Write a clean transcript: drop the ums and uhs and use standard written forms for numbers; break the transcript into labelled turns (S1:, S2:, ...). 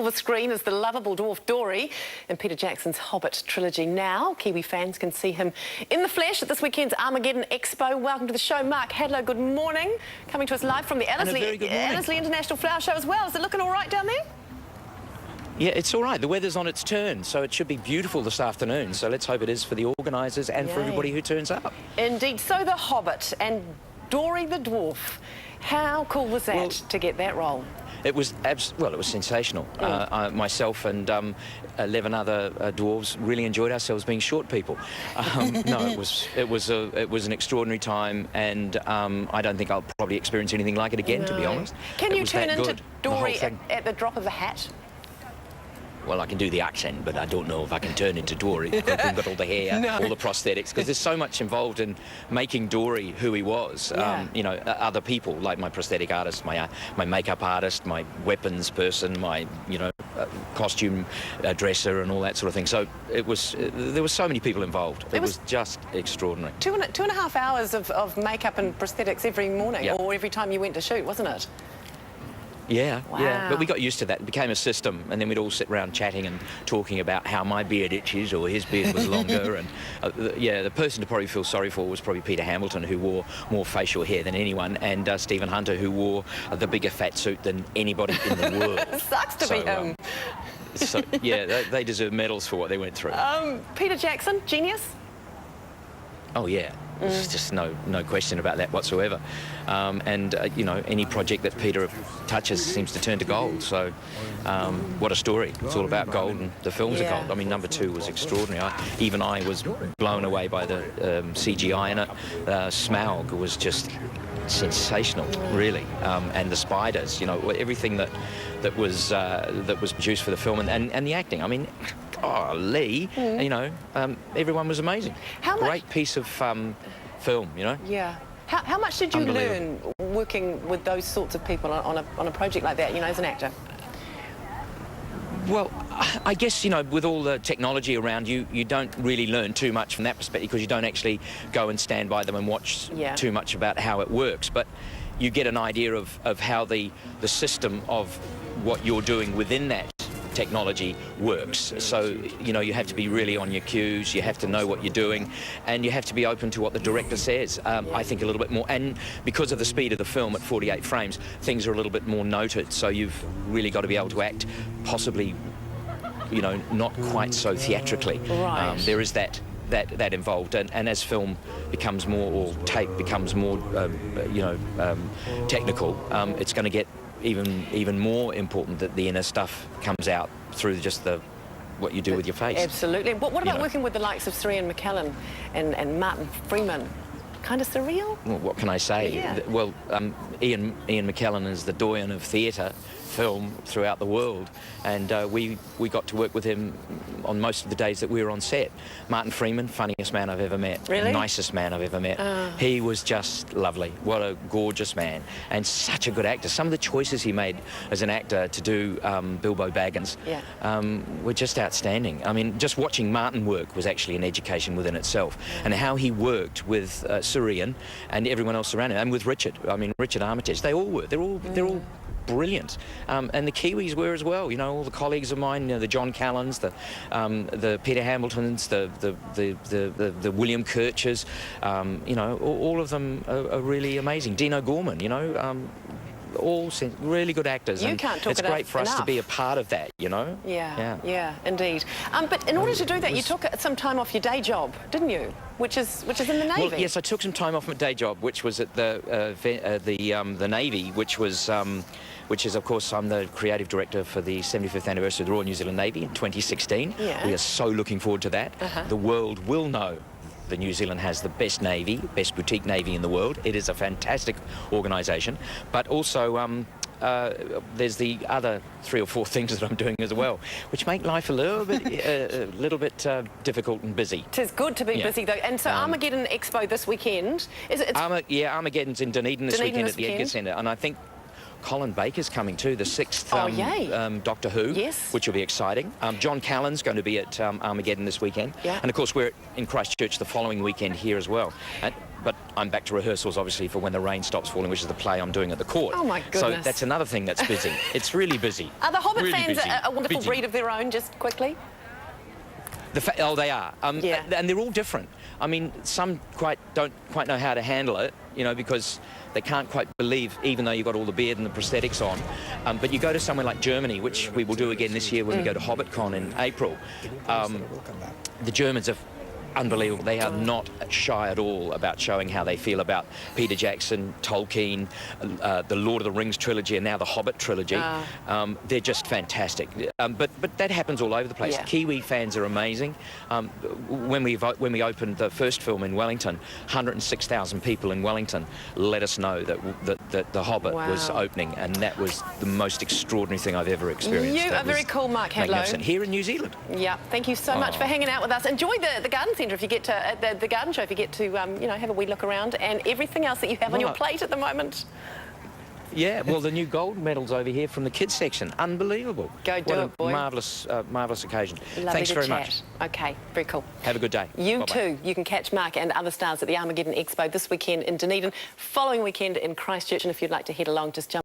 S1: The screen is the lovable dwarf Dori in Peter Jackson's Hobbit trilogy. Now, Kiwi fans can see him in the flesh at this weekend's Armageddon Expo. Welcome to the show, Mark Hadlow. Good morning. Coming to us live from the Annesley International Flower Show as well. Is it looking all right down there?
S2: Yeah, it's all right. The weather's on its turn, so it should be beautiful this afternoon. So let's hope it is for the organisers and for everybody who turns up. Indeed.
S1: So the Hobbit and Dori the dwarf. How cool was that to get that role?
S2: It was it was sensational. Myself and 11 other dwarves really enjoyed ourselves being short people. No, it was an extraordinary time, and I don't think I'll probably experience anything like it again, to be honest.
S1: Can you turn into Dori at the drop of a hat?
S2: Well, I can do the accent, but I don't know if I can turn into Dori. I've got all the hair, all the prosthetics, because there's so much involved in making Dori who he was. You know, other people, like my prosthetic artist, my makeup artist, my weapons person, my, costume dresser and all that sort of thing. So it was, there were so many people involved. It was just extraordinary. Two and a half hours of makeup and prosthetics every morning, or every time you went to shoot, wasn't it? Yeah, yeah, but we got used to that. It became a system, and then we'd all sit around chatting and talking about how my beard itches or his beard was longer. And the person to probably feel sorry for was probably Peter Hamilton, who wore more facial hair than anyone, and Stephen Hunter, who wore the bigger fat suit than anybody in the world.
S1: It sucks to be him.
S2: So yeah, they deserve medals for what they went through.
S1: Peter Jackson, genius?
S2: Oh yeah. There's just no question about that whatsoever. Any project that Peter touches seems to turn to gold. So what a story. It's all about gold, and the films are gold. I mean, number 2 was extraordinary. Even I was blown away by the CGI in it. Smaug was just sensational, really. And the spiders, everything that was produced for the film, and the acting. I mean, golly, everyone was amazing. Great piece of film,
S1: Yeah. How much did you learn working with those sorts of people on a project like that, as an actor?
S2: Well, I guess, with all the technology around you, you don't really learn too much from that perspective, because you don't actually go and stand by them and watch too much about how it works. But you get an idea of how the system of what you're doing within that technology works. So, you have to be really on your cues, you have to know what you're doing, and you have to be open to what the director says. I think a little bit more, and because of the speed of the film at 48 frames, things are a little bit more noted, so you've really got to be able to act possibly, not quite so theatrically. There is that involved, and as film becomes more, or tape becomes more, technical, it's going to get even more important that the inner stuff comes out through just what you do with your face. Absolutely.
S1: What about working with the likes of Ian McKellen and Martin Freeman? Kind of surreal?
S2: Well, what can I say?
S1: Yeah.
S2: Well, Ian McKellen is the doyen of theatre film throughout the world, and we got to work with him on most of the days that we were on set. Martin Freeman, funniest man I've ever met.
S1: Really?
S2: Nicest man I've ever met. He was just lovely. What a gorgeous man, and such a good actor. Some of the choices he made as an actor to do Bilbo Baggins were just outstanding. I mean, just watching Martin work was actually an education within itself, and how he worked with Sir Ian and everyone else around him, and with Richard. I mean, Richard Armitage. They all were. They're all brilliant, and the Kiwis were as well. All the colleagues of mine, the John Callans, the Peter Hamiltons, the William Kirchers, all of them are really amazing. Dino Gorman, all really good actors.
S1: You can't talk
S2: it's great for us to be a part of that,
S1: Yeah, indeed. But in order to do that, you took some time off your day job, didn't you? Which is in the Navy.
S2: Well, yes, I took some time off my day job, which was at the Navy, which is, of course, I'm the creative director for the 75th anniversary of the Royal New Zealand Navy in 2016.
S1: Yeah.
S2: We are so looking forward to that. The world will know that New Zealand has the best Navy, best boutique Navy in the world. It is a fantastic organisation. But also, there's the other 3 or 4 things that I'm doing as well, which make life a little bit difficult and busy.
S1: It is good to be busy, though. And so Armageddon Expo this weekend.
S2: Armageddon's in Dunedin this weekend at the Edgar Centre, and I think Colin Baker's coming too, the 6th Doctor Who, which will be exciting. John Callan's going to be at Armageddon this weekend. And of course we're in Christchurch the following weekend here as well. but I'm back to rehearsals, obviously, for When the Rain Stops Falling, which is the play I'm doing at the Court.
S1: Oh, my
S2: So
S1: goodness.
S2: that's another thing that's busy. It's really busy.
S1: Are the Hobbit
S2: really
S1: fans
S2: busy.
S1: a wonderful
S2: Busy.
S1: breed of their own, just quickly?
S2: Oh, they are.
S1: Yeah.
S2: And they're all different. I mean, some don't quite know how to handle it, you know, because they can't quite believe, even though you've got all the beard and the prosthetics on. But you go to somewhere like Germany, which we will do again this year when we go to HobbitCon in April. The Germans are unbelievable. They are not shy at all about showing how they feel about Peter Jackson, Tolkien, the Lord of the Rings trilogy, and now the Hobbit trilogy. They're just fantastic. But that happens all over the place.
S1: Yeah.
S2: Kiwi fans are amazing. When we opened the first film in Wellington, 106,000 people in Wellington let us know that the Hobbit was opening, and that was the most extraordinary thing I've ever experienced.
S1: You are very cool, Mark Hadlow.
S2: Magnificent. Here in New Zealand.
S1: Yeah, thank you so much for hanging out with us. Enjoy the garden centre if you get to the garden show, if you get to you know, have a wee look around, and everything else that you have on your plate at the moment.
S2: Yeah, well, the new gold medals over here from the kids section. Unbelievable.
S1: Go do it, boy.
S2: Marvellous, marvellous occasion.
S1: Lovely
S2: Thanks
S1: to
S2: very
S1: chat.
S2: much.
S1: Okay, very cool.
S2: Have a good day.
S1: You
S2: Bye-bye.
S1: too. You can catch Mark and other stars at the Armageddon Expo this weekend in Dunedin, following weekend in Christchurch, and if you'd like to head along, just jump